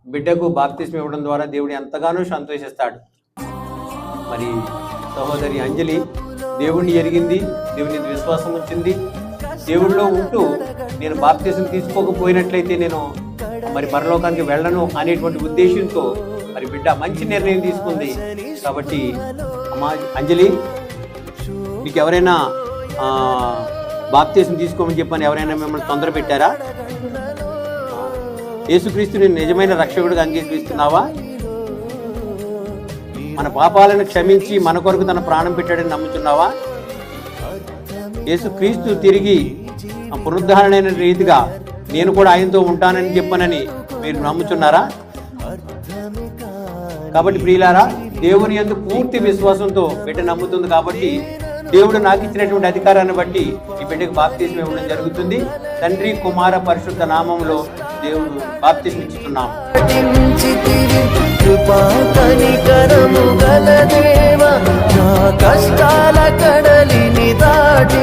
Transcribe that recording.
బిడ్డకు బాప్తిస్మం ఇవ్వడం ద్వారా దేవుడు ఎంతగానో సంతోషిస్తాడు. మరి సహోదరి అంజలి దేవుణ్ణి ఎరిగింది, దేవుని విశ్వాసం ఉంచింది. దేవుడిలో ఉంటూ నేను బాప్తిస్మం తీసుకోకపోయినట్లయితే నేను మరి పరలోకానికి వెళ్ళను అనేటువంటి ఉద్దేశంతో మరి బిడ్డ మంచి నిర్ణయం తీసుకుంది. కాబట్టి అమ్మా అంజలి, మీకు ఎవరైనా బాప్తిస్మం తీసుకోమని చెప్పని ఎవరైనా మిమ్మల్ని తొందర పెట్టారా? యేసుక్రీస్తుని నిజమైన రక్షకుడిగా అంగీకరిస్తున్నావా? మన పాపాలను క్షమించి మన కొరకు తన ప్రాణం పెట్టాడని నమ్ముతున్నావా? యేసుక్రీస్తు తిరిగి పునరుద్ధరణైన రీతిగా నేను కూడా ఆయనతో ఉంటానని చెప్పనని మీరు నమ్ముతున్నారా? కాబట్టి ప్రియులారా, దేవుని యందు పూర్తి విశ్వాసంతో బిడ్డ నమ్ముతుంది. కాబట్టి దేవుడు నాకు ఇచ్చినటువంటి అధికారాన్ని బట్టి ఈ బిడ్డకు బాప్తిస్మం ఇవ్వడం జరుగుతుంది. తండ్రి, కుమార, పరిశుద్ధ నామంలో దేవుడు బాప్తిస్మం ఇస్తున్నాం. కష్టాల కడలిని దాటి